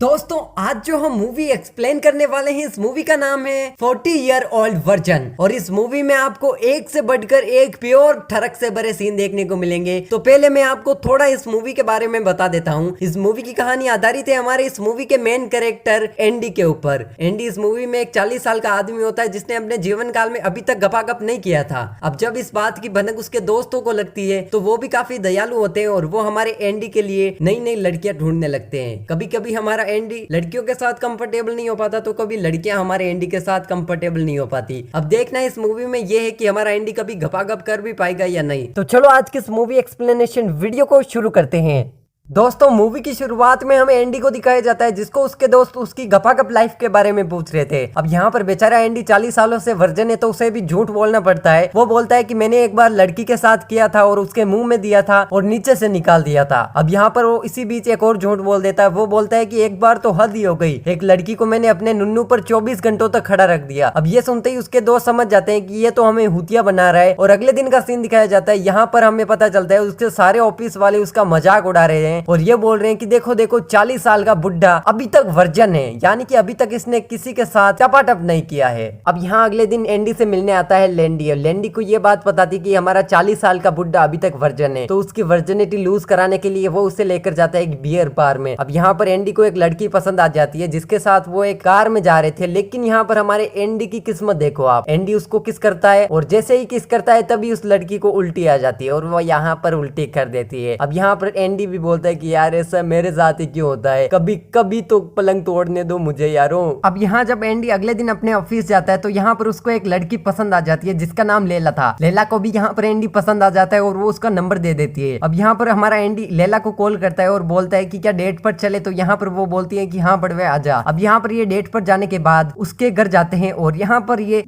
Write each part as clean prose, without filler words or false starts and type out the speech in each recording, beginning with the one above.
दोस्तों आज जो हम मूवी एक्सप्लेन करने वाले हैं, इस मूवी का नाम है 40 ईयर ओल्ड वर्जन। और इस मूवी में आपको एक से बढ़कर एक प्योर ठरक से भरे सीन देखने को मिलेंगे। तो पहले मैं आपको थोड़ा इस मूवी के बारे में बता देता हूँ। इस मूवी की कहानी आधारित है हमारे इस मूवी के मेन कैरेक्टर एंडी के ऊपर। एंडी इस मूवी में एक 40 साल का आदमी होता है जिसने अपने जीवन काल में अभी तक गपागप नहीं किया था। अब जब इस बात की भनक उसके दोस्तों को लगती है तो वो भी काफी दयालु होते हैं और वो हमारे एंडी के लिए नई नई लड़कियां ढूंढने लगते हैं। कभी कभी हमारा एंडी लड़कियों के साथ कंफर्टेबल नहीं हो पाता तो कभी लड़कियां हमारे एंडी के साथ कंफर्टेबल नहीं हो पाती। अब देखना इस मूवी में ये है कि हमारा एंडी कभी गपागप कर भी पाएगा या नहीं। तो चलो आज की इस मूवी एक्सप्लेनेशन वीडियो को शुरू करते हैं। दोस्तों मूवी की शुरुआत में हमें एंडी को दिखाया जाता है जिसको उसके दोस्त उसकी गपागप लाइफ के बारे में पूछ रहे थे। अब यहाँ पर बेचारा एंडी 40 सालों से वर्जन है तो उसे भी झूठ बोलना पड़ता है। वो बोलता है कि मैंने एक बार लड़की के साथ किया था और उसके मुंह में दिया था और नीचे से निकाल दिया था। अब यहाँ पर वो इसी बीच एक और झूठ बोल देता है। वो बोलता है कि एक बार तो हद ही हो गई, एक लड़की को मैंने अपने नुन्नू पर 24 घंटों तक खड़ा रख दिया। अब ये सुनते ही उसके दोस्त समझ जाते हैं कि ये तो हमें हुतिया बना रहा है। और अगले दिन का सीन दिखाया जाता है। यहाँ पर हमें पता चलता है उसके सारे ऑफिस वाले उसका मजाक उड़ा रहे हैं और ये बोल रहे हैं कि देखो देखो 40 साल का बुढ़ा अभी तक वर्जन है, यानी कि अभी तक इसने किसी के साथ टपाटप नहीं किया है। अब यहाँ अगले दिन एंडी से मिलने आता है लेंडी। लेंडी को ये बात पता थी कि हमारा 40 साल का बुढ़ा अभी तक वर्जन है, तो उसकी वर्जिनिटी लूज कराने के लिए वो उसे लेकर जाता है एक बियर बार में। अब यहाँ पर एंडी को एक लड़की पसंद आ जाती है जिसके साथ वो एक कार में जा रहे थे। लेकिन यहाँ पर हमारे एंडी की किस्मत देखो आप, एंडी उसको किस करता है और जैसे ही किस करता है तभी उस लड़की को उल्टी आ जाती है और वो यहाँ पर उल्टी कर देती है। अब यहाँ पर एंडी भी बोलता है कि यार ऐसा मेरे साथ ही क्यों होता है, कभी कभी तो पलंग तोड़ने दो मुझे यारों। अब यहाँ जब एंडी अगले दिन अपने ऑफिस जाता है तो यहाँ पर उसको एक लड़की पसंद आ जाती है जिसका नाम लेला था। लेला को भी यहाँ पर एंडी पसंद आ जाता है और वो उसका नंबर दे देती है। अब यहाँ पर हमारा एंडी लेला को कॉल करता है और बोलता है कि क्या डेट पर चले, तो यहाँ पर वो बोलती है कि हाँ बड़वे आजा। अब यहाँ पर ये डेट पर जाने के बाद उसके घर जाते हैं और यहाँ पर ये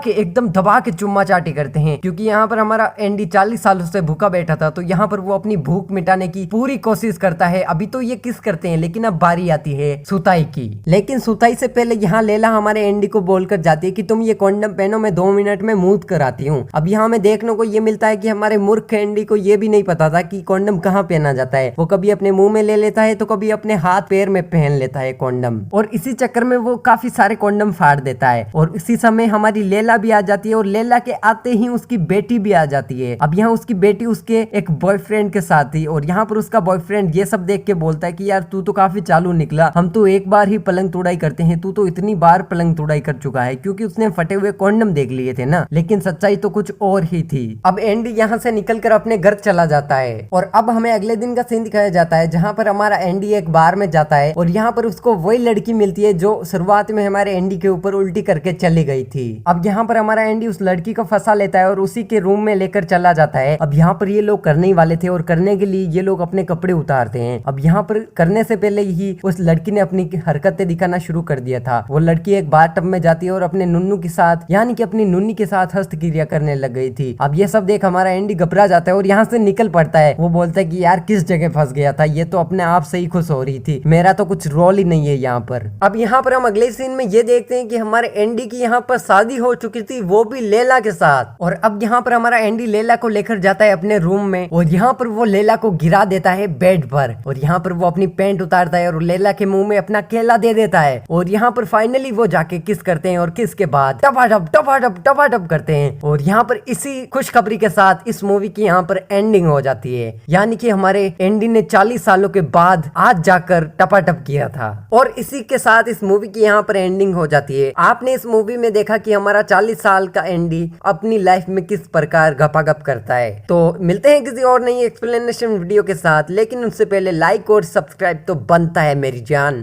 एकदम दबा के चुम्मा चाटी करते हैं क्योंकि यहाँ पर हमारा एंडी 40 सालों से भूखा बैठा था। तो यहाँ पर वो अपनी भूख मिटाने की पूरी कोशिश करता है। अभी तो ये किस करते हैं लेकिन अब बारी आती है सुताई की। लेकिन सुताई से पहले यहाँ लेला हमारे एंडी को बोलकर जाती है कि तुम ये कॉन्डम पहनो, मैं 2 मिनट में मूत कर आती हूँ। अब यहाँ में देखने को ये मिलता है कि हमारे मूर्ख एंडी को ये भी नहीं पता था कि कॉन्डम कहाँ पहना जाता है। वो कभी अपने मुंह में ले लेता है तो कभी अपने हाथ पैर में पहन लेता है कॉन्डम, और इसी चक्कर में वो काफी सारे कॉन्डम फाड़ देता है। और इसी समय हमारी लेला भी आ जाती है और लेला के आते ही उसकी बेटी भी आ जाती है। अब यहाँ उसकी बेटी उसके एक बॉयफ्रेंड के साथ थी और यहाँ पर उसका बॉयफ्रेंड ये सब देख के बोलता है कि यार तू तो काफी चालू निकला, हम तो एक बार ही पलंग तोड़ाई करते हैं, तू तो इतनी बार पलंग तोड़ाई कर चुका है, क्योंकि उसने फटे हुए कॉन्डम देख लिए थे ना। लेकिन सच्चाई तो कुछ और ही थी। अब एंडी यहाँ से निकलकर अपने घर चला जाता है और अब हमें अगले दिन का सीन दिखाया जाता है जहाँ पर हमारा एंडी एक बार में जाता है और यहाँ पर उसको वही लड़की मिलती है जो शुरुआत में हमारे एंडी के ऊपर उल्टी करके चली गई थी। अब यहाँ पर हमारा एंडी उस लड़की को फंसा लेता है और उसी के रूम में लेकर चला जाता है। अब यहाँ पर ये लोग करने ही वाले थे और करने के लिए ये लोग अपने कपड़े उतारते हैं। अब यहाँ पर करने से पहले ही उस लड़की ने अपनी हरकतें दिखाना शुरू कर दिया था। वो लड़की एक बाथटब में जाती है और अपने नुन्नू के साथ यानी कि अपनी नुन्नी के साथ हस्तक्रिया करने लग गई थी। अब ये सब देख हमारा एंडी घबरा जाता है और यहाँ से निकल पड़ता है। वो बोलता है कि यार किस जगह फंस गया था, ये तो अपने आप से ही खुश हो रही थी, मेरा तो कुछ रोल ही नहीं है यहाँ पर। अब यहाँ पर हम अगले सीन में ये देखते हैं कि हमारे एंडी की यहाँ पर शादी हो चुकी थी, वो भी लेला के साथ। और अब यहाँ पर हमारा एंडी लेला को लेकर जाता है अपने रूम में और यहाँ पर वो लेला को गिरा देता है बेड पर और यहाँ पर वो अपनी पैंट उतारता है और लेला के मुंह में अपना केला दे देता है। और यहाँ पर फाइनली वो जाके किस करते हैं और किस के बाद टपाटप करते हैं। और यहाँ पर इसी खुशखबरी के साथ इस मूवी की यहाँ पर एंडिंग हो जाती है, यानी कि हमारे एंडी ने 40 सालों के बाद आज जाकर टपाटप किया था। और इसी के साथ इस मूवी की यहाँ पर एंडिंग हो जाती है। आपने इस मूवी में देखा कि हमारा 40 साल का एंडी अपनी लाइफ में किस प्रकार गपागप करता है। तो मिलते हैं किसी और नई एक्सप्लेनेशन वीडियो के साथ, लेकिन उससे पहले लाइक और सब्सक्राइब तो बनता है मेरी जान।